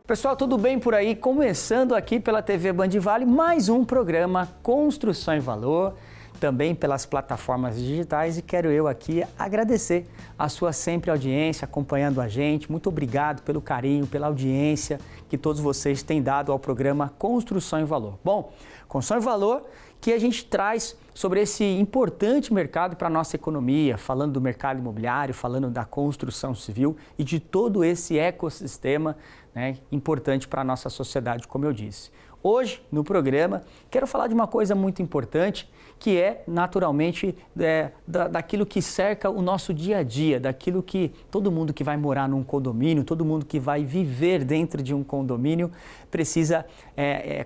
Pessoal, tudo bem por aí? Começando aqui pela TV Band Vale, mais um programa Construção e Valor, também pelas plataformas digitais, e quero eu aqui agradecer a sua sempre audiência, acompanhando a gente. Muito obrigado pelo carinho, pela audiência que todos vocês têm dado ao programa Construção e Valor. Bom, Construção e Valor que a gente traz sobre esse importante mercado para a nossa economia, falando do mercado imobiliário, falando da construção civil e de todo esse ecossistema, né, importante para a nossa sociedade, como eu disse. Hoje, no programa, quero falar de uma coisa muito importante, que é, naturalmente, daquilo que cerca o nosso dia a dia, daquilo que todo mundo que vai morar num condomínio, todo mundo que vai viver dentro de um condomínio, precisa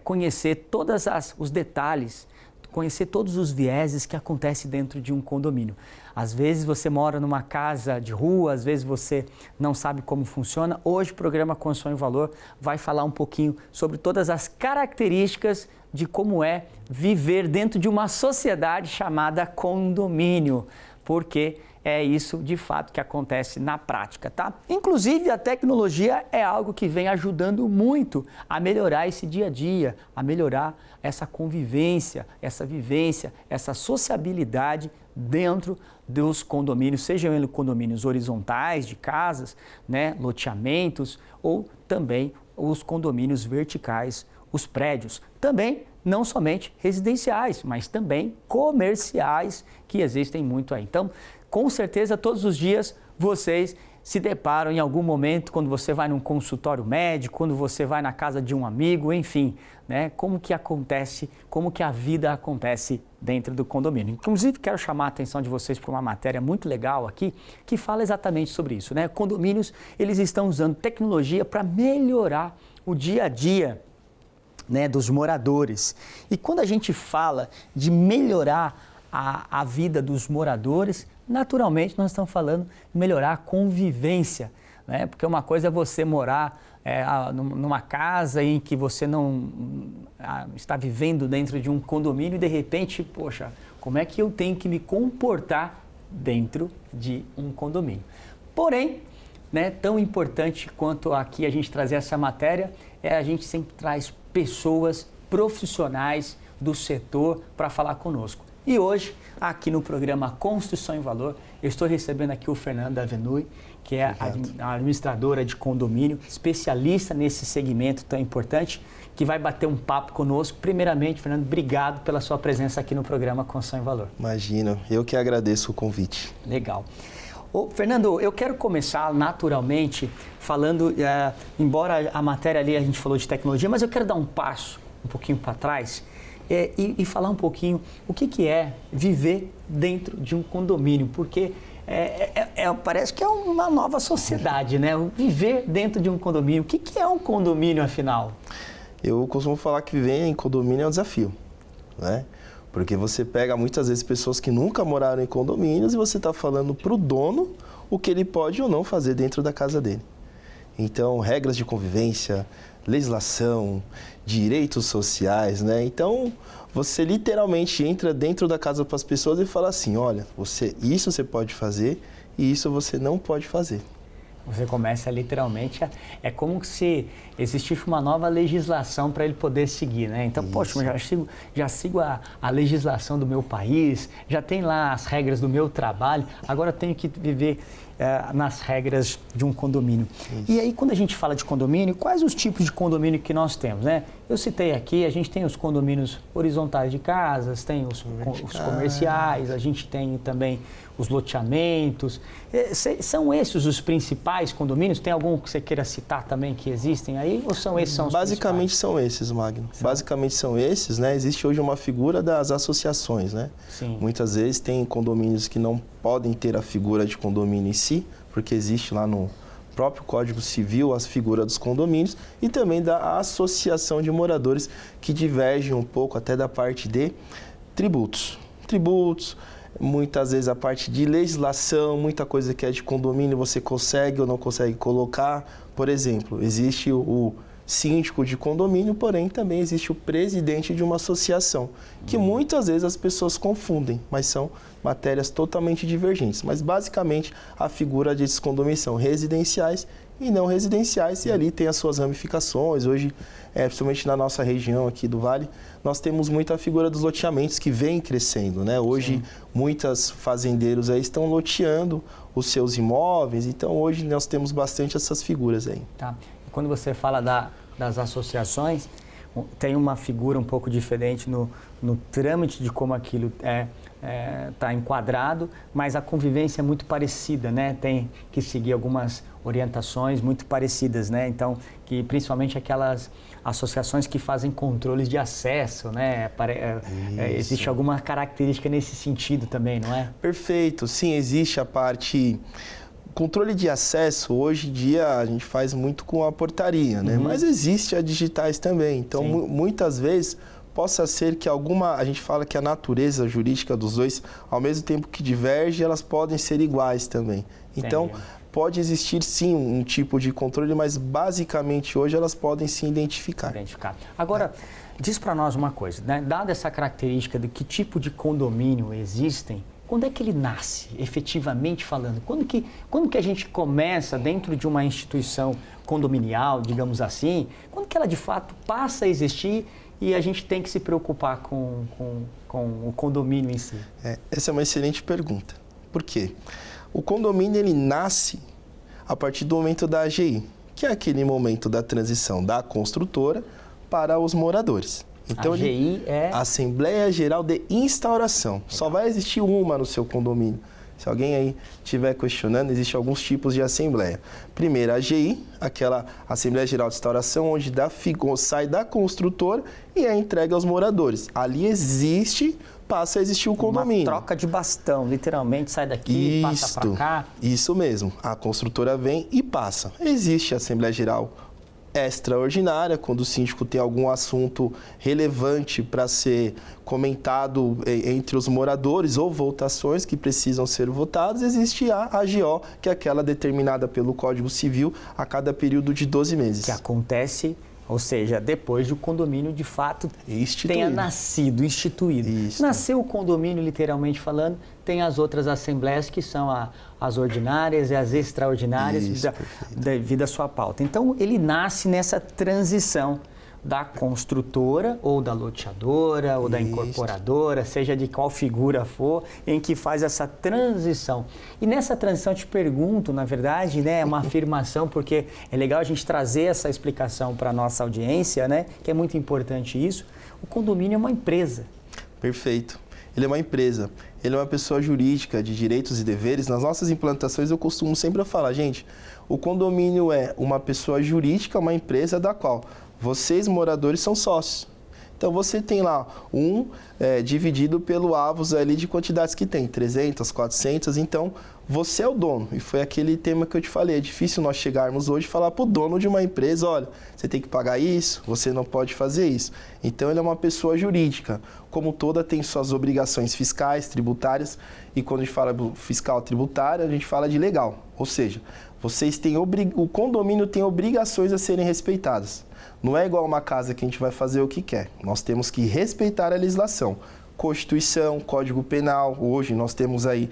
conhecer todos os detalhes, conhecer todos os vieses que acontecem dentro de um condomínio. Às vezes você mora numa casa de rua, às vezes você não sabe como funciona. Hoje o programa Construção e Valor vai falar um pouquinho sobre todas as características de como é viver dentro de uma sociedade chamada condomínio, porque é isso de fato que acontece na prática, tá? Inclusive a tecnologia é algo que vem ajudando muito a melhorar esse dia a dia, a melhorar essa convivência, essa vivência, essa sociabilidade dentro dos condomínios, sejam eles condomínios horizontais de casas, né, loteamentos, ou também os condomínios verticais, os prédios, também não somente residenciais, mas também comerciais, que existem muito aí. Então, com certeza, todos os dias vocês se deparam em algum momento, quando você vai num consultório médico, quando você vai na casa de um amigo, enfim, né? Como que acontece, como que a vida acontece dentro do condomínio. Inclusive, quero chamar a atenção de vocês para uma matéria muito legal aqui, que fala exatamente sobre isso, né? Condomínios, eles estão usando tecnologia para melhorar o dia a dia, né, dos moradores. E quando a gente fala de melhorar a vida dos moradores, naturalmente nós estamos falando de melhorar a convivência, né? Porque uma coisa é você morar numa casa em que você não está vivendo dentro de um condomínio e de repente, poxa, como é que eu tenho que me comportar dentro de um condomínio? Porém, né, tão importante quanto aqui a gente trazer essa matéria, a gente sempre traz pessoas profissionais do setor para falar conosco. E hoje, aqui no programa Construção e Valor, eu estou recebendo aqui o Fernando Avenui, que é a administradora de condomínio, especialista nesse segmento tão importante, que vai bater um papo conosco. Primeiramente, Fernando, obrigado pela sua presença aqui no programa Construção e Valor. Imagina, eu que agradeço o convite. Legal. Fernando, eu quero começar naturalmente falando, embora a matéria ali a gente falou de tecnologia, mas eu quero dar um passo um pouquinho para trás e falar um pouquinho o que é viver dentro de um condomínio, porque parece que é uma nova sociedade, né? Viver dentro de um condomínio. O que é um condomínio, afinal? Eu costumo falar que viver em condomínio é um desafio, né? Porque você pega muitas vezes pessoas que nunca moraram em condomínios e você está falando para o dono o que ele pode ou não fazer dentro da casa dele. Então, regras de convivência, legislação, direitos sociais, né? Então, você literalmente entra dentro da casa para as pessoas e fala assim, olha, isso você pode fazer e isso você não pode fazer. Você começa literalmente, é como se existisse uma nova legislação para ele poder seguir, né? Então, poxa, eu já sigo a legislação do meu país, já tem lá as regras do meu trabalho, agora eu tenho que viver nas regras de um condomínio. Isso. E aí, quando a gente fala de condomínio, quais os tipos de condomínio que nós temos, né? Eu citei aqui, a gente tem os condomínios horizontais de casas, tem os comerciais, a gente tem também os loteamentos. São esses os principais condomínios? Tem algum que você queira citar também que existem aí? Ou são esses? Basicamente principais? São esses, Magno. Basicamente são esses, né? Existe hoje uma figura das associações, né? Sim. Muitas vezes tem condomínios que não podem ter a figura de condomínio em si, porque existe lá no próprio Código Civil as figuras dos condomínios e também da associação de moradores que divergem um pouco até da parte de tributos. Muitas vezes a parte de legislação, muita coisa que é de condomínio você consegue ou não consegue colocar. Por exemplo, existe o síndico de condomínio, porém também existe o presidente de uma associação, que muitas vezes as pessoas confundem, mas são matérias totalmente divergentes. Mas basicamente a figura desses condomínios são residenciais e não residenciais, e ali tem as suas ramificações. Hoje, principalmente na nossa região aqui do Vale, nós temos muita figura dos loteamentos que vem crescendo, né? Hoje, muitas fazendeiros aí estão loteando os seus imóveis, então hoje nós temos bastante essas figuras aí. Tá. E quando você fala das associações, tem uma figura um pouco diferente no trâmite de como aquilo está enquadrado, mas a convivência é muito parecida, né? Tem que seguir algumas orientações muito parecidas, né? Então, que principalmente aquelas associações que fazem controles de acesso, né? Existe alguma característica nesse sentido também, não é? Perfeito, sim, existe a parte... Controle de acesso, hoje em dia, a gente faz muito com a portaria, né? Mas existe a digitais também. Então, muitas vezes, possa ser que a gente fala que a natureza jurídica dos dois, ao mesmo tempo que diverge, elas podem ser iguais também. Então, pode existir, sim, um tipo de controle, mas, basicamente, hoje, elas podem se identificar. Agora, diz para nós uma coisa, né? Dada essa característica de que tipo de condomínio existem, quando é que ele nasce, efetivamente falando? Quando que a gente começa dentro de uma instituição condominial, digamos assim, quando que ela de fato passa a existir e a gente tem que se preocupar com o condomínio em si? Essa é uma excelente pergunta. Por quê? O condomínio ele nasce a partir do momento da AGI, que é aquele momento da transição da construtora para os moradores. Então, AGI é... Assembleia Geral de Instauração. Só vai existir uma no seu condomínio. Se alguém aí estiver questionando, existem alguns tipos de assembleia. Primeiro, a AGI, aquela Assembleia Geral de Instauração, onde sai da construtora e é entregue aos moradores. Ali passa a existir o condomínio. Uma troca de bastão, literalmente, sai daqui, passa para cá. Isso mesmo. A construtora vem e passa. Existe a Assembleia Geral extraordinária, quando o síndico tem algum assunto relevante para ser comentado entre os moradores ou votações que precisam ser votadas, existe a AGO, que é aquela determinada pelo Código Civil a cada período de 12 meses. Que acontece, ou seja, depois do condomínio de fato tenha nascido, instituído. Isso. Nasceu o condomínio, literalmente falando, tem as outras assembleias que são as ordinárias e as extraordinárias devido à sua pauta. Então, ele nasce nessa transição da construtora ou da loteadora ou da incorporadora, seja de qual figura for, em que faz essa transição. E nessa transição eu te pergunto, na verdade, né, é uma afirmação, porque é legal a gente trazer essa explicação para a nossa audiência, né, que é muito importante isso. O condomínio é uma empresa. Perfeito. Ele é uma empresa, ele é uma pessoa jurídica de direitos e deveres. Nas nossas implantações eu costumo sempre falar, gente, o condomínio é uma pessoa jurídica, uma empresa da qual vocês, moradores, são sócios. Então, você tem lá dividido pelo avos ali de quantidades que tem, 300, 400, então você é o dono. E foi aquele tema que eu te falei, é difícil nós chegarmos hoje e falar para o dono de uma empresa, olha, você tem que pagar isso, você não pode fazer isso. Então, ele é uma pessoa jurídica, como toda tem suas obrigações fiscais, tributárias, e quando a gente fala fiscal tributária, a gente fala de legal, ou seja, o condomínio tem obrigações a serem respeitadas. Não é igual uma casa que a gente vai fazer o que quer. Nós temos que respeitar a legislação. Constituição, Código Penal. Hoje nós temos aí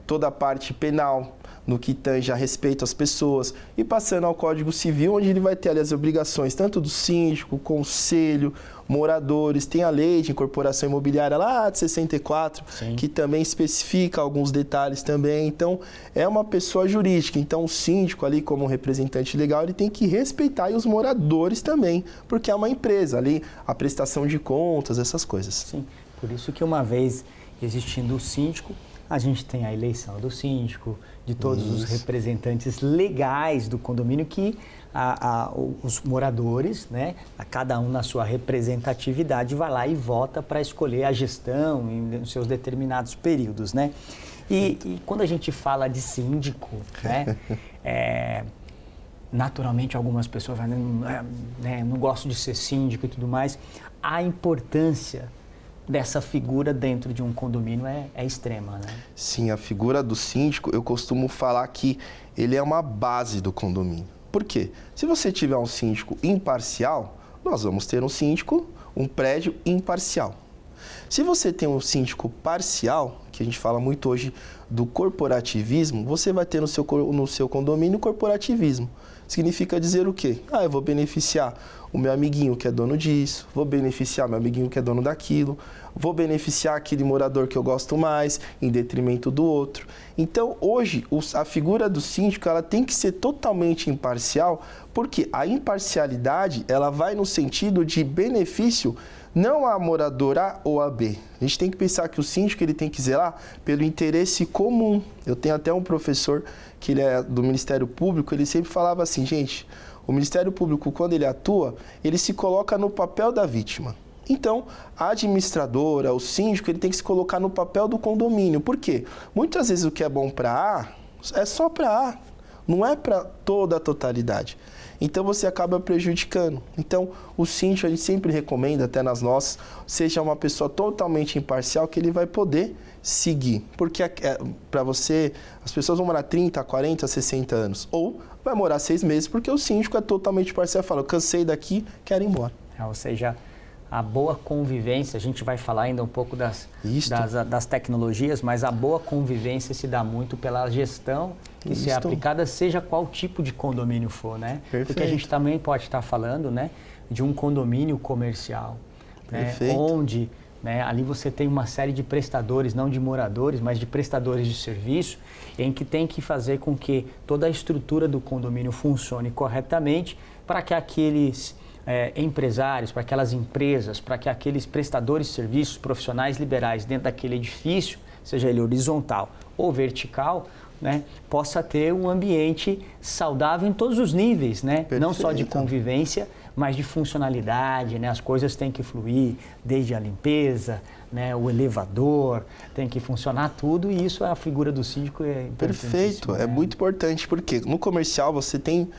toda a parte penal no que tange a respeito às pessoas. E passando ao Código Civil, onde ele vai ter ali as obrigações tanto do síndico, conselho, moradores. Tem a lei de incorporação imobiliária lá de 64, Sim. que também especifica alguns detalhes também. Então, é uma pessoa jurídica. Então, o síndico ali, como representante legal, ele tem que respeitar e os moradores também, porque é uma empresa ali, a prestação de contas, essas coisas. Sim, por isso que uma vez existindo o síndico, a gente tem a eleição do síndico, de todos os representantes legais do condomínio que os moradores, né, a cada um na sua representatividade, vai lá e vota para escolher a gestão nos seus determinados períodos, né? E quando a gente fala de síndico, né, naturalmente algumas pessoas falam, não gosto de ser síndico e tudo mais. A importância dessa figura dentro de um condomínio é extrema, né? Sim, a figura do síndico, eu costumo falar que ele é uma base do condomínio. Por quê? Se você tiver um síndico imparcial, nós vamos ter um prédio imparcial. Se você tem um síndico parcial, que a gente fala muito hoje do corporativismo, você vai ter no seu condomínio corporativismo. Significa dizer o quê? Eu vou beneficiar o meu amiguinho que é dono disso, vou beneficiar meu amiguinho que é dono daquilo, vou beneficiar aquele morador que eu gosto mais, em detrimento do outro. Então, hoje, a figura do síndico ela tem que ser totalmente imparcial, porque a imparcialidade ela vai no sentido de benefício não a morador A ou a B. A gente tem que pensar que o síndico ele tem que zelar pelo interesse comum. Eu tenho até um professor que ele é do Ministério Público, ele sempre falava assim, gente, o Ministério Público, quando ele atua, ele se coloca no papel da vítima. Então, a administradora, o síndico, ele tem que se colocar no papel do condomínio. Por quê? Muitas vezes o que é bom para A é só para A, não é para toda a totalidade. Então, você acaba prejudicando. Então, o síndico, a gente sempre recomenda, até nas nossas, seja uma pessoa totalmente imparcial que ele vai poder seguir. Porque para você, as pessoas vão morar 30, 40, 60 anos. Ou vai morar 6 meses, porque o síndico é totalmente parcial. Fala, eu cansei daqui, quero ir embora. Ou seja, a boa convivência, a gente vai falar ainda um pouco das tecnologias, mas a boa convivência se dá muito pela gestão que se é aplicada, seja qual tipo de condomínio for, né? Perfeito. Porque a gente também pode estar falando, né, de um condomínio comercial, né, onde, né, ali você tem uma série de prestadores, não de moradores, mas de prestadores de serviço, em que tem que fazer com que toda a estrutura do condomínio funcione corretamente para que aqueles empresários, para aquelas empresas, para que aqueles prestadores de serviços profissionais liberais dentro daquele edifício, seja ele horizontal ou vertical, né, possa ter um ambiente saudável em todos os níveis, né? Não só de convivência, mas de funcionalidade, né? As coisas têm que fluir, desde a limpeza, né, o elevador, tem que funcionar tudo, e isso é a figura do síndico. Perfeito, é muito importante, porque no comercial você tem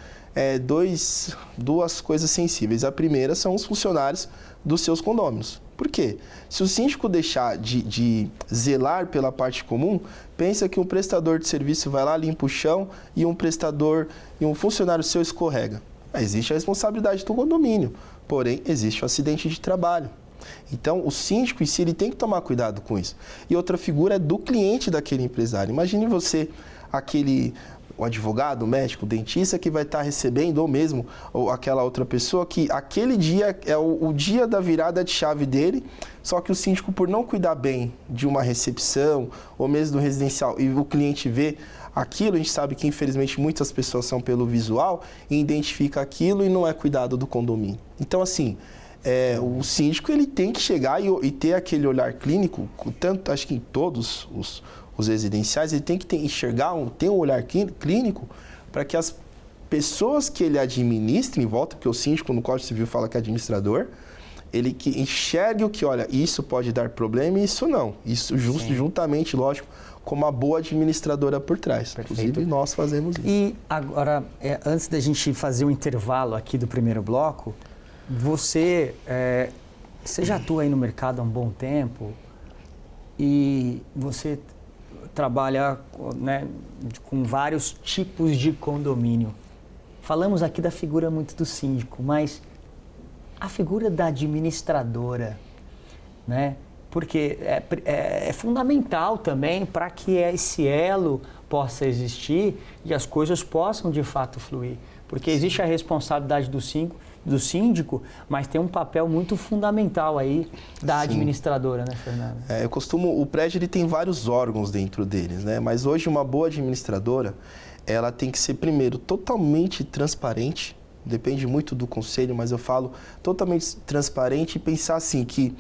duas coisas sensíveis. A primeira são os funcionários dos seus condôminos. Por quê? Se o síndico deixar de zelar pela parte comum, pensa que um prestador de serviço vai lá, limpa o chão e um funcionário seu escorrega. Existe a responsabilidade do condomínio, porém existe o acidente de trabalho. Então, o síndico em si ele tem que tomar cuidado com isso. E outra figura é do cliente daquele empresário. Imagine você, o advogado, o médico, o dentista que vai estar recebendo, ou aquela outra pessoa que aquele dia é o dia da virada de chave dele, só que o síndico, por não cuidar bem de uma recepção ou mesmo do residencial, e o cliente vê aquilo, a gente sabe que infelizmente muitas pessoas são pelo visual e identifica aquilo e não é cuidado do condomínio. Então, assim, o síndico ele tem que chegar e ter aquele olhar clínico, tanto acho que em todos os residenciais, ele tem que ter um olhar clínico para que as pessoas que ele administra em volta, porque o síndico no Código Civil fala que é administrador, ele que enxergue o que, olha, isso pode dar problema e isso não. Isso juntamente, lógico, com uma boa administradora por trás. Perfeito. Inclusive, nós fazemos isso. E agora, antes da gente fazer o intervalo aqui do primeiro bloco, você já atua aí no mercado há um bom tempo e você trabalha, né, com vários tipos de condomínio. Falamos aqui da figura muito do síndico, mas a figura da administradora, né? Porque é fundamental também para que esse elo possa existir e as coisas possam de fato fluir. Porque existe a responsabilidade do síndico, mas tem um papel muito fundamental aí da administradora, né, Fernando? O prédio ele tem vários órgãos dentro deles, né? Mas hoje uma boa administradora, ela tem que ser primeiro totalmente transparente, depende muito do conselho, mas eu falo totalmente transparente e pensar assim que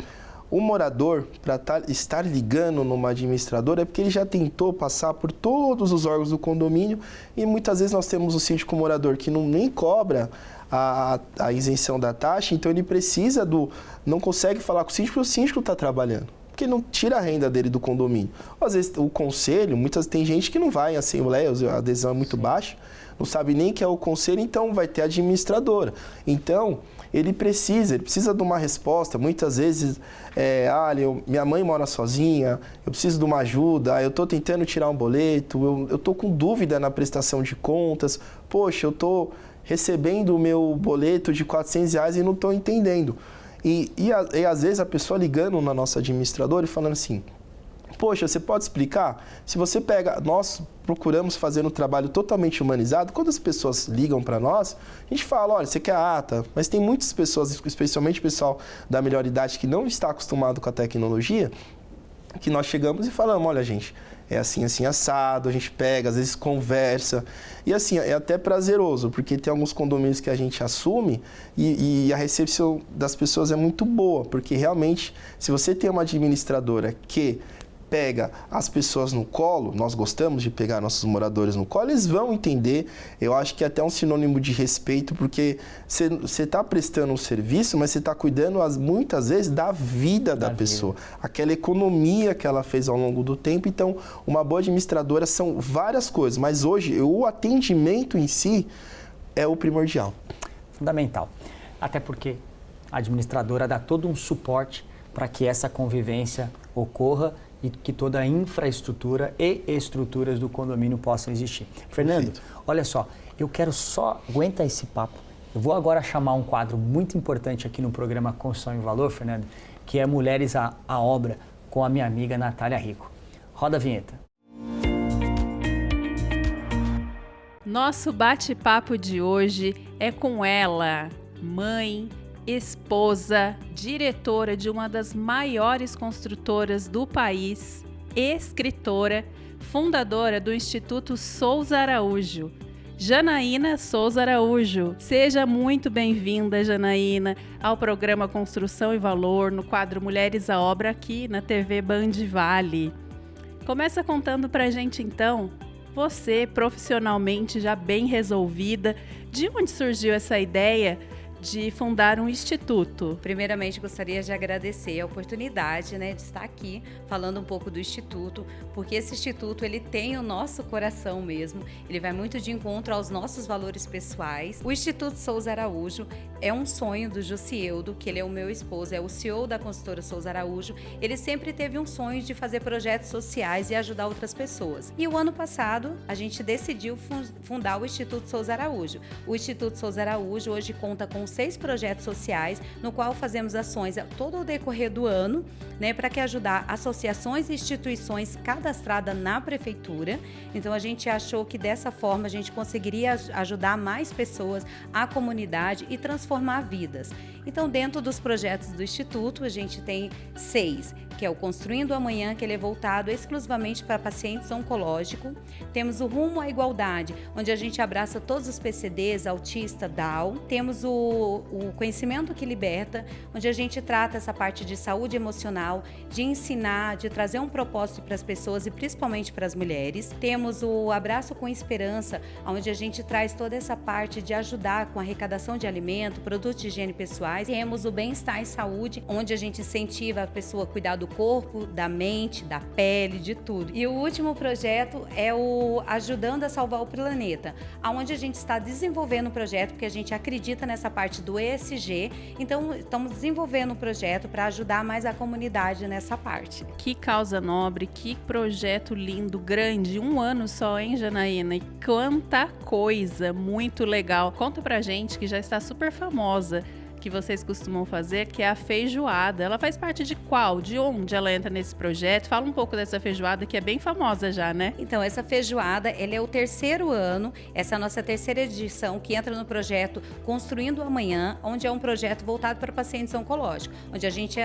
o morador, para estar ligando numa administradora, é porque ele já tentou passar por todos os órgãos do condomínio e muitas vezes nós temos o síndico morador que nem cobra a isenção da taxa, então ele não consegue falar com o síndico porque o síndico está trabalhando, porque ele não tira a renda dele do condomínio. Às vezes o conselho, tem gente que não vai em assembleia, a adesão é muito baixa, não sabe nem que é o conselho, então vai ter a administradora. Então, ele precisa de uma resposta. Muitas vezes, minha mãe mora sozinha, eu preciso de uma ajuda, eu estou tentando tirar um boleto, eu estou com dúvida na prestação de contas, poxa, eu estou recebendo o meu boleto de R$400 e não estou entendendo. E às vezes a pessoa ligando na nossa administradora e falando assim, poxa, você pode explicar? Se você pega, nós procuramos fazer um trabalho totalmente humanizado, quando as pessoas ligam para nós, a gente fala, olha, você quer a ata, mas tem muitas pessoas, especialmente o pessoal da melhor idade que não está acostumado com a tecnologia, que nós chegamos e falamos, olha gente, é assim, assim, assado, a gente pega, às vezes conversa, e assim, é até prazeroso, porque tem alguns condomínios que a gente assume e a recepção das pessoas é muito boa, porque realmente, se você tem uma administradora que pega as pessoas no colo, nós gostamos de pegar nossos moradores no colo, eles vão entender, eu acho que é até um sinônimo de respeito, porque você está prestando um serviço, mas você está cuidando muitas vezes da vida da pessoa, aquela economia que ela fez ao longo do tempo. Então, uma boa administradora são várias coisas, mas hoje o atendimento em si é o primordial. Fundamental, até porque a administradora dá todo um suporte para que essa convivência ocorra e que toda a infraestrutura e estruturas do condomínio possam existir. Fernando, perfeito. Olha só, eu quero só aguentar esse papo. Eu vou agora chamar um quadro muito importante aqui no programa Construção em Valor, Fernando, que é Mulheres à Obra, com a minha amiga Natália Rico. Roda a vinheta. Nosso bate-papo de hoje é com ela, mãe, esposa, diretora de uma das maiores construtoras do país, escritora, fundadora do Instituto Souza Araújo, Janaína Souza Araújo. Seja muito bem-vinda, Janaína, ao programa Construção e Valor, no quadro Mulheres à Obra, aqui na TV Band Vale. Começa contando pra gente, então, você, profissionalmente já bem resolvida, de onde surgiu essa ideia de fundar um instituto? Primeiramente, gostaria de agradecer a oportunidade, de estar aqui falando um pouco do Instituto, porque esse Instituto, ele tem o nosso coração mesmo, ele vai muito de encontro aos nossos valores pessoais. O Instituto Souza Araújo é um sonho do Jussieldo, que ele é o meu esposo, é o CEO da construtora Souza Araújo. Ele sempre teve um sonho de fazer projetos sociais e ajudar outras pessoas. E o ano passado, a gente decidiu fundar o Instituto Souza Araújo. O Instituto Souza Araújo hoje conta com 6 projetos sociais, no qual fazemos ações todo o decorrer do ano, para que ajudar associações e instituições cadastradas na prefeitura. Então a gente achou que dessa forma a gente conseguiria ajudar mais pessoas, a comunidade e transformar vidas. Então, dentro dos projetos do Instituto, a gente tem 6, que é o Construindo o Amanhã, que ele é voltado exclusivamente para pacientes oncológicos. Temos o Rumo à Igualdade, onde a gente abraça todos os PCDs, autista, Down. Temos o Conhecimento que Liberta, onde a gente trata essa parte de saúde emocional, de ensinar, de trazer um propósito para as pessoas e principalmente para as mulheres. Temos o Abraço com Esperança, onde a gente traz toda essa parte de ajudar com a arrecadação de alimento, produtos de higiene pessoais. Temos o Bem-Estar e Saúde, onde a gente incentiva a pessoa a cuidar do corpo, da mente, da pele, de tudo. E o último projeto é o Ajudando a Salvar o Planeta, onde a gente está desenvolvendo um projeto, porque a gente acredita nessa parte do ESG, então estamos desenvolvendo um projeto para ajudar mais a comunidade nessa parte. Que causa nobre, que projeto lindo, grande, 1 ano só, hein, Janaína? E quanta coisa, muito legal. Conta pra gente, que já está super famosa, que vocês costumam fazer, que é a feijoada. Ela faz parte de qual? De onde ela entra nesse projeto? Fala um pouco dessa feijoada, que é bem famosa já, né? Então, essa feijoada, ele é o 3º ano, essa é a nossa 3ª edição, que entra no projeto Construindo o Amanhã, onde é um projeto voltado para pacientes oncológicos, onde a gente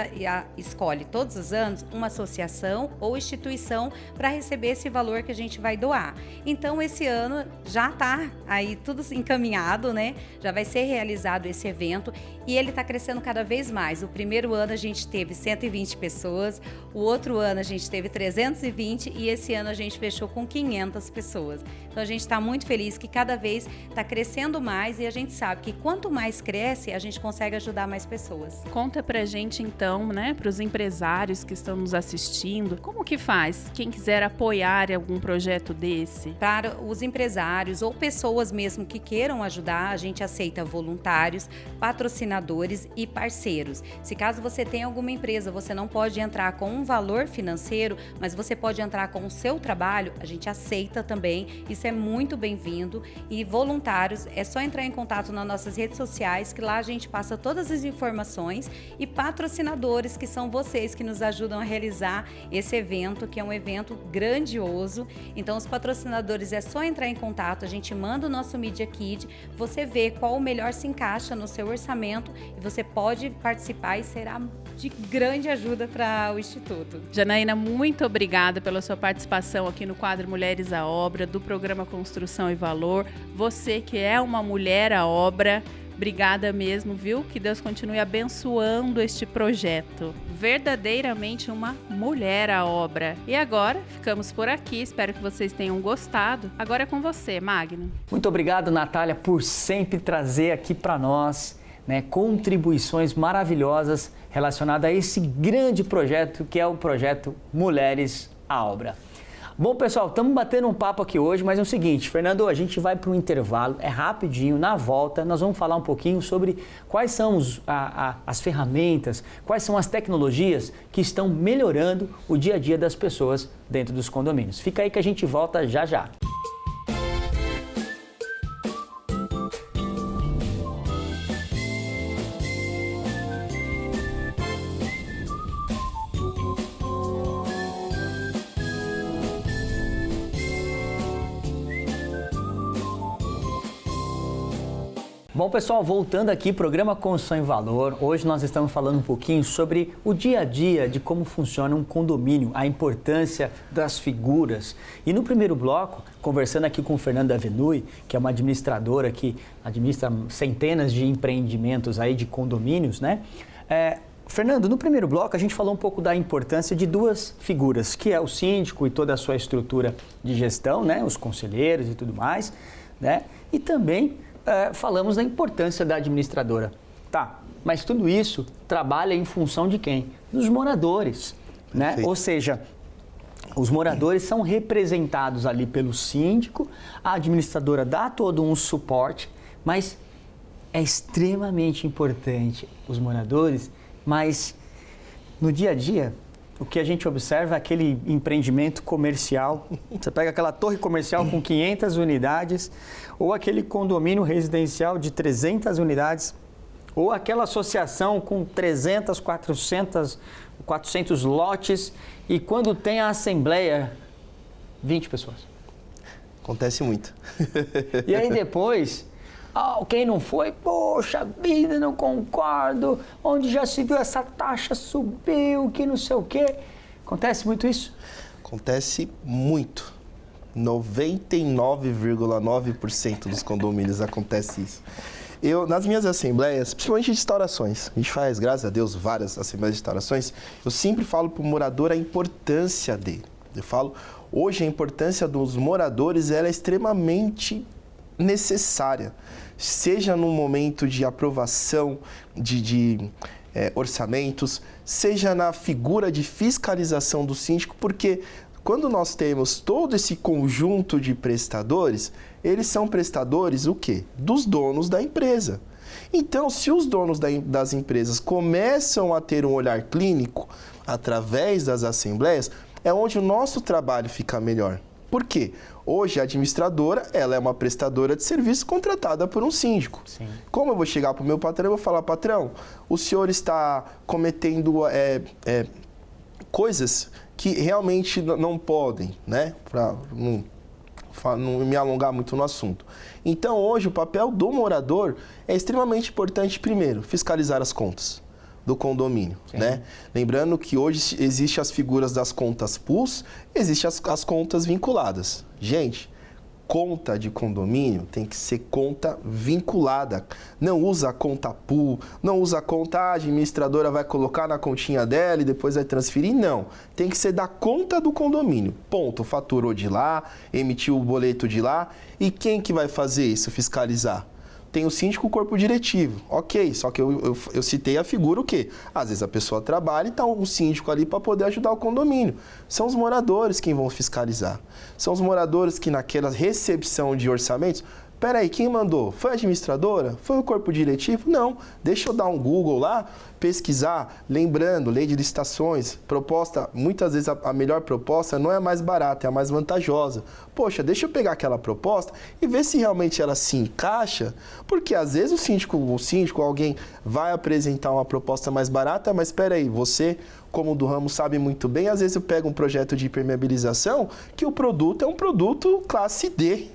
escolhe todos os anos uma associação ou instituição para receber esse valor que a gente vai doar. Então, esse ano já está aí tudo encaminhado, Já vai ser realizado esse evento. E ele está crescendo cada vez mais. O primeiro ano a gente teve 120 pessoas, o outro ano a gente teve 320 e esse ano a gente fechou com 500 pessoas. Então a gente está muito feliz que cada vez está crescendo mais e a gente sabe que quanto mais cresce, a gente consegue ajudar mais pessoas. Conta pra gente então, para os empresários que estão nos assistindo, como que faz? Quem quiser apoiar algum projeto desse? Para os empresários ou pessoas mesmo que queiram ajudar, a gente aceita voluntários, patrocinadores, patrocinadores e parceiros. Se caso você tem alguma empresa, você não pode entrar com um valor financeiro, mas você pode entrar com o seu trabalho, a gente aceita também, isso é muito bem-vindo. E voluntários, é só entrar em contato nas nossas redes sociais, que lá a gente passa todas as informações, e patrocinadores, que são vocês que nos ajudam a realizar esse evento, que é um evento grandioso. Então, os patrocinadores é só entrar em contato, a gente manda o nosso Media Kit, você vê qual o melhor se encaixa no seu orçamento e você pode participar e será de grande ajuda para o Instituto. Janaína, muito obrigada pela sua participação aqui no quadro Mulheres à Obra, do programa Construção e Valor. Você que é uma mulher à obra, obrigada mesmo, viu? Que Deus continue abençoando este projeto. Verdadeiramente uma mulher à obra. E agora, ficamos por aqui. Espero que vocês tenham gostado. Agora é com você, Magno. Muito obrigado, Natália, por sempre trazer aqui para nós, né, contribuições maravilhosas relacionadas a esse grande projeto que é o projeto Mulheres à Obra. Bom, pessoal, estamos batendo um papo aqui hoje, mas é o seguinte, Fernando, a gente vai para um intervalo, é rapidinho, na volta nós vamos falar um pouquinho sobre quais são as ferramentas, quais são as tecnologias que estão melhorando o dia a dia das pessoas dentro dos condomínios. Fica aí que a gente volta já já. Bom, pessoal, voltando aqui, programa Construção e Valor. Hoje nós estamos falando um pouquinho sobre o dia a dia de como funciona um condomínio, a importância das figuras. E no primeiro bloco, conversando aqui com Fernanda Venui, que é uma administradora que administra centenas de empreendimentos aí de condomínios, né? Fernando, no primeiro bloco a gente falou um pouco da importância de duas figuras, que é o síndico e toda a sua estrutura de gestão, né? Os conselheiros e tudo mais, né? E também falamos da importância da administradora. Tá, mas tudo isso trabalha em função de quem? Dos moradores, né? Perfeito. Ou seja, os moradores são representados ali pelo síndico, a administradora dá todo um suporte, mas é extremamente importante os moradores, mas no dia a dia, o que a gente observa é aquele empreendimento comercial, você pega aquela torre comercial com 500 unidades, ou aquele condomínio residencial de 300 unidades, ou aquela associação com 300, 400 lotes, e quando tem a assembleia, 20 pessoas. Acontece muito. E aí depois, quem não foi, poxa vida, não concordo, onde já se viu essa taxa subiu, que não sei o quê. Acontece muito isso? Acontece muito. 99,9% dos condomínios acontece isso. Nas minhas assembleias, principalmente de instaurações, a gente faz, graças a Deus, várias assembleias de instaurações, eu sempre falo para o morador a importância dele. Eu falo, hoje a importância dos moradores ela é extremamente necessária, seja no momento de aprovação de orçamentos, seja na figura de fiscalização do síndico, porque quando nós temos todo esse conjunto de prestadores, eles são prestadores o quê? Dos donos da empresa. Então, se os donos das empresas começam a ter um olhar clínico através das assembleias, é onde o nosso trabalho fica melhor. Por quê? Hoje a administradora, ela é uma prestadora de serviço contratada por um síndico. Sim. Como eu vou chegar para o meu patrão e vou falar, patrão, o senhor está cometendo coisas que realmente não podem, né? Para não me alongar muito no assunto. Então, hoje, o papel do morador é extremamente importante, primeiro, fiscalizar as contas do condomínio, né? Lembrando que hoje existem as figuras das contas PUS, existem as contas vinculadas. Gente, conta de condomínio tem que ser conta vinculada. Não usa a conta PUL, não usa a conta a administradora vai colocar na continha dela e depois vai transferir. Não, tem que ser da conta do condomínio. Ponto, faturou de lá, emitiu o boleto de lá. E quem que vai fazer isso, fiscalizar? Tem o síndico, o corpo diretivo. Ok, só que eu citei a figura o quê? Às vezes a pessoa trabalha e está um síndico ali para poder ajudar o condomínio. São os moradores quem vão fiscalizar. São os moradores que naquela recepção de orçamentos peraí, quem mandou? Foi a administradora? Foi o corpo diretivo? Não. Deixa eu dar um Google lá, pesquisar, lembrando, lei de licitações, proposta, muitas vezes a melhor proposta não é a mais barata, é a mais vantajosa. Poxa, deixa eu pegar aquela proposta e ver se realmente ela se encaixa, porque às vezes o síndico, alguém vai apresentar uma proposta mais barata, mas peraí, você, como do ramo, sabe muito bem, às vezes eu pego um projeto de impermeabilização que o produto é um produto classe D,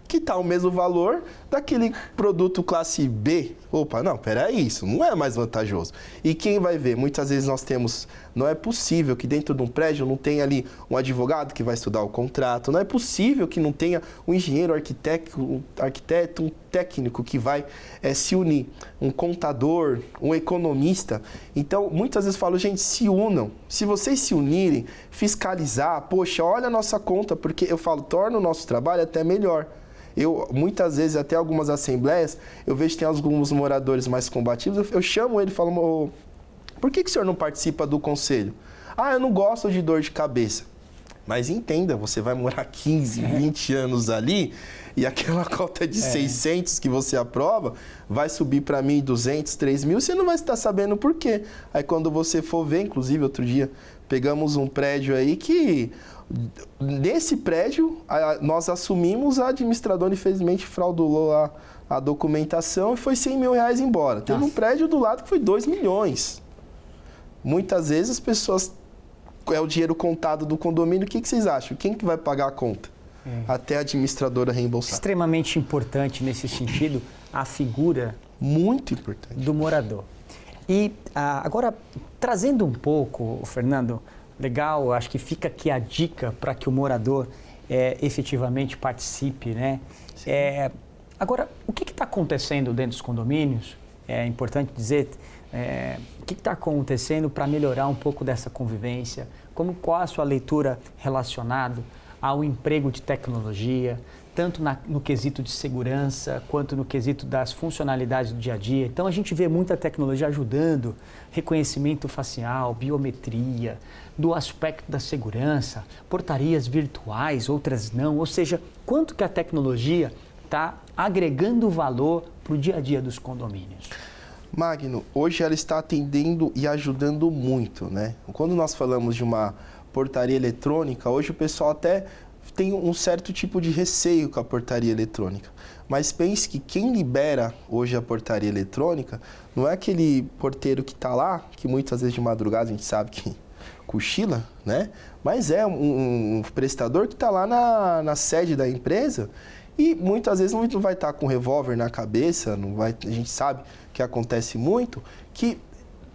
que está o mesmo valor daquele produto classe B. Opa, não, peraí, isso não é mais vantajoso. E quem vai ver? Muitas vezes nós temos, não é possível que dentro de um prédio não tenha ali um advogado que vai estudar o contrato, não é possível que não tenha um engenheiro, arquiteto, um técnico que vai se unir, um contador, um economista. Então, muitas vezes eu falo, gente, se unam. Se vocês se unirem, fiscalizar, poxa, olha a nossa conta, porque eu falo, torna o nosso trabalho até melhor. Muitas vezes, até algumas assembleias, eu vejo que tem alguns moradores mais combativos, eu chamo ele e falo, por que o senhor não participa do conselho? Ah, eu não gosto de dor de cabeça. Mas entenda, você vai morar 15, 20 anos ali e aquela cota de 600 que você aprova vai subir para 1.200, 3.000, você não vai estar sabendo por quê. Aí quando você for ver, inclusive outro dia, pegamos um prédio aí que... Nesse prédio, nós assumimos, a administradora infelizmente fraudulou a documentação e foi R$100 mil embora. Teve um prédio do lado que foi 2 milhões. Muitas vezes as pessoas, é o dinheiro contado do condomínio, o que vocês acham? Quem que vai pagar a conta? Até a administradora reembolsar. Extremamente importante nesse sentido a figura muito importante do morador. E agora, trazendo um pouco, Fernando, legal, acho que fica aqui a dica para que o morador efetivamente participe, né? Agora, o que está acontecendo dentro dos condomínios? É importante dizer o que está acontecendo para melhorar um pouco dessa convivência, qual a sua leitura relacionada ao emprego de tecnologia, tanto no quesito de segurança, quanto no quesito das funcionalidades do dia a dia. Então, a gente vê muita tecnologia ajudando, reconhecimento facial, biometria, do aspecto da segurança, portarias virtuais, outras não. Ou seja, quanto que a tecnologia está agregando valor para o dia a dia dos condomínios? Magno, hoje ela está atendendo e ajudando muito, né? Quando nós falamos de uma portaria eletrônica, hoje o pessoal até tem um certo tipo de receio com a portaria eletrônica. Mas pense que quem libera hoje a portaria eletrônica não é aquele porteiro que está lá, que muitas vezes de madrugada a gente sabe que cochila, né? Mas é um prestador que está lá na sede da empresa e muitas vezes não vai estar com um revólver na cabeça, a gente sabe que acontece muito, que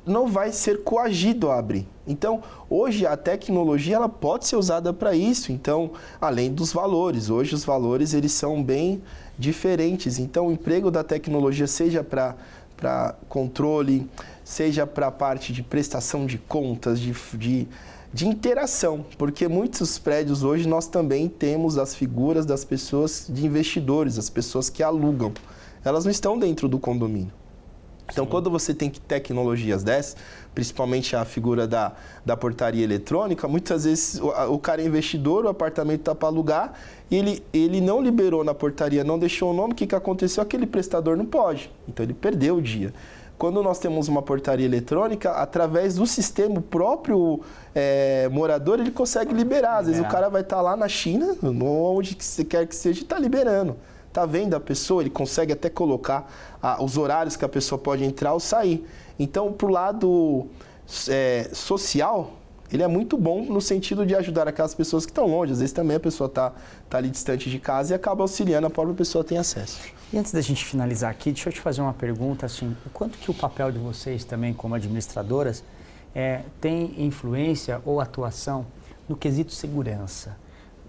não vai ser coagido a abrir. Então, hoje a tecnologia ela pode ser usada para isso. Então, além dos valores, hoje os valores eles são bem diferentes. Então, o emprego da tecnologia, seja para controle, seja para a parte de prestação de contas, de interação, porque muitos prédios hoje nós também temos as figuras das pessoas de investidores, as pessoas que alugam. Elas não estão dentro do condomínio. Então, quando você tem tecnologias dessas, principalmente a figura da portaria eletrônica, muitas vezes o cara é investidor, o apartamento está para alugar, e ele não liberou na portaria, não deixou o nome, o que aconteceu? Aquele prestador não pode, então ele perdeu o dia. Quando nós temos uma portaria eletrônica, através do sistema, o próprio morador, ele consegue liberar. Às vezes o cara vai estar lá na China, onde você quer que seja, e está liberando. Está vendo a pessoa, ele consegue até colocar os horários que a pessoa pode entrar ou sair. Então, para o lado social, ele é muito bom no sentido de ajudar aquelas pessoas que estão longe. Às vezes também a pessoa está ali distante de casa e acaba auxiliando, a própria pessoa tem acesso. E antes da gente finalizar aqui, deixa eu te fazer uma pergunta, assim, o quanto que o papel de vocês também como administradoras tem influência ou atuação no quesito segurança?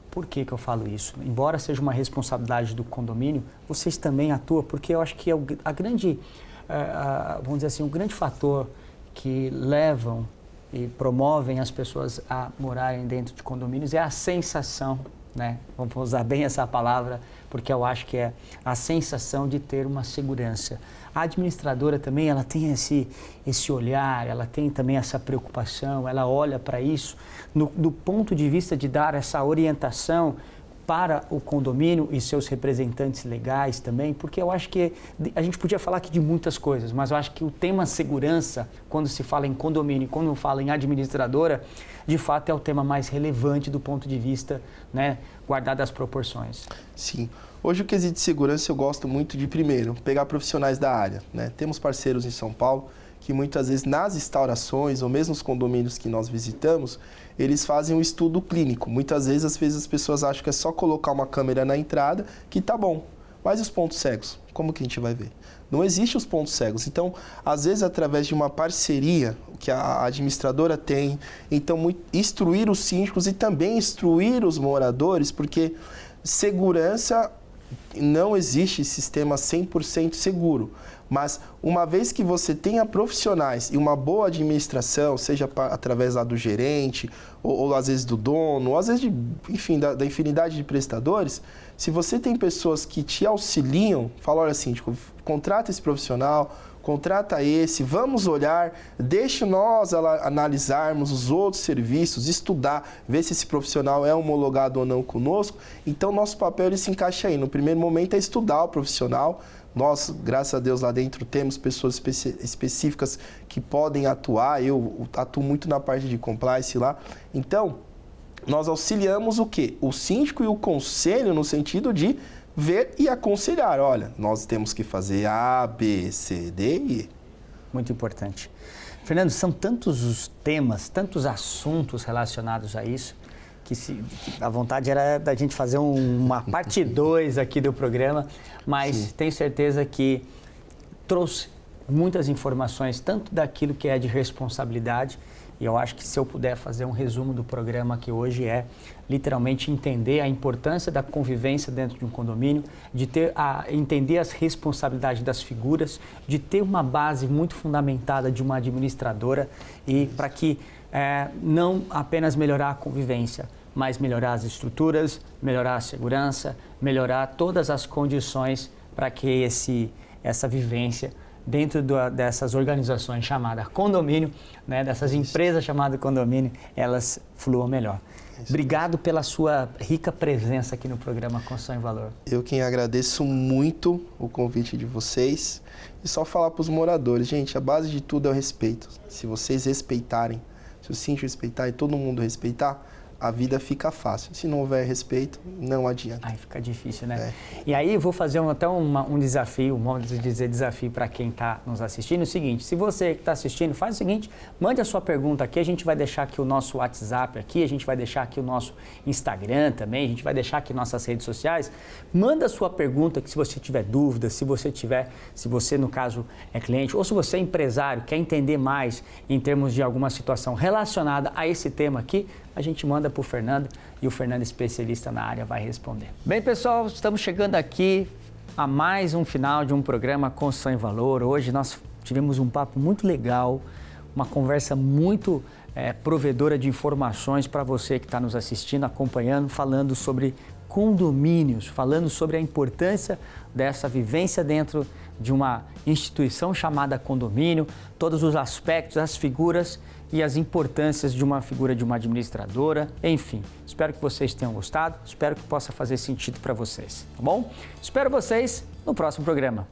Por que eu falo isso? Embora seja uma responsabilidade do condomínio, vocês também atuam, porque eu acho que vamos dizer assim, o grande fator que levam e promovem as pessoas a morarem dentro de condomínios é a sensação, né? Vamos usar bem essa palavra, porque eu acho que é a sensação de ter uma segurança. A administradora também, ela tem esse olhar, ela tem também essa preocupação, ela olha para isso do ponto de vista de dar essa orientação para o condomínio e seus representantes legais também, porque eu acho que a gente podia falar aqui de muitas coisas, mas eu acho que o tema segurança, quando se fala em condomínio, quando fala em administradora, de fato é o tema mais relevante do ponto de vista, né, guardadas as proporções. Sim. Hoje o quesito de segurança eu gosto muito de, primeiro, pegar profissionais da área, né? Temos parceiros em São Paulo que muitas vezes nas instaurações ou mesmo nos condomínios que nós visitamos, eles fazem um estudo clínico. Muitas vezes as pessoas acham que é só colocar uma câmera na entrada que tá bom. Mas e os pontos cegos? Como que a gente vai ver? Não existem os pontos cegos. Então, às vezes, através de uma parceria que a administradora tem, então, instruir os síndicos e também instruir os moradores, porque segurança, não existe sistema 100% seguro. Mas uma vez que você tenha profissionais e uma boa administração, seja através lá do gerente, ou às vezes do dono, ou às vezes, enfim, da infinidade de prestadores, se você tem pessoas que te auxiliam, fala, olha, síndico, contrata esse profissional, contrata esse, vamos olhar, deixe nós analisarmos os outros serviços, estudar, ver se esse profissional é homologado ou não conosco. Então, nosso papel ele se encaixa aí. No primeiro momento é estudar o profissional. Nós, graças a Deus, lá dentro temos pessoas específicas que podem atuar. Eu atuo muito na parte de compliance lá. Então, nós auxiliamos o quê? O síndico e o conselho no sentido de ver e aconselhar. Olha, nós temos que fazer A, B, C, D e E. Muito importante. Fernando, são tantos os temas, tantos assuntos relacionados a isso, que a vontade era da gente fazer uma parte 2 aqui do programa, mas sim, tenho certeza que trouxe muitas informações, tanto daquilo que é de responsabilidade, e eu acho que se eu puder fazer um resumo do programa aqui hoje é literalmente entender a importância da convivência dentro de um condomínio, de entender as responsabilidades das figuras, de ter uma base muito fundamentada de uma administradora e para que não apenas melhorar a convivência, mas melhorar as estruturas, melhorar a segurança, melhorar todas as condições para que essa vivência dentro dessas organizações chamadas condomínio, né, dessas empresas chamadas condomínio, elas fluam melhor. Obrigado pela sua rica presença aqui no programa Construção em Valor. Eu quem agradeço muito o convite de vocês e só falar para os moradores, gente, a base de tudo é o respeito. Se vocês respeitarem, se o síndico respeitar e todo mundo respeitar, a vida fica fácil. Se não houver respeito, não adianta. Aí fica difícil, né? E aí vou fazer até um desafio, vamos dizer desafio para quem está nos assistindo. É o seguinte, se você que está assistindo, faz o seguinte, mande a sua pergunta aqui, a gente vai deixar aqui o nosso WhatsApp aqui, a gente vai deixar aqui o nosso Instagram também, a gente vai deixar aqui nossas redes sociais. Manda a sua pergunta, que se você tiver dúvidas, se você no caso é cliente, ou se você é empresário, quer entender mais em termos de alguma situação relacionada a esse tema aqui, a gente manda para o Fernando e o Fernando, especialista na área, vai responder. Bem, pessoal, estamos chegando aqui a mais um final de um programa Construção em Valor. Hoje nós tivemos um papo muito legal, uma conversa muito provedora de informações para você que está nos assistindo, acompanhando, falando sobre condomínios, falando sobre a importância dessa vivência dentro de uma instituição chamada condomínio, todos os aspectos, as figuras e as importâncias de uma figura de uma administradora, enfim. Espero que vocês tenham gostado, espero que possa fazer sentido para vocês, tá bom? Espero vocês no próximo programa.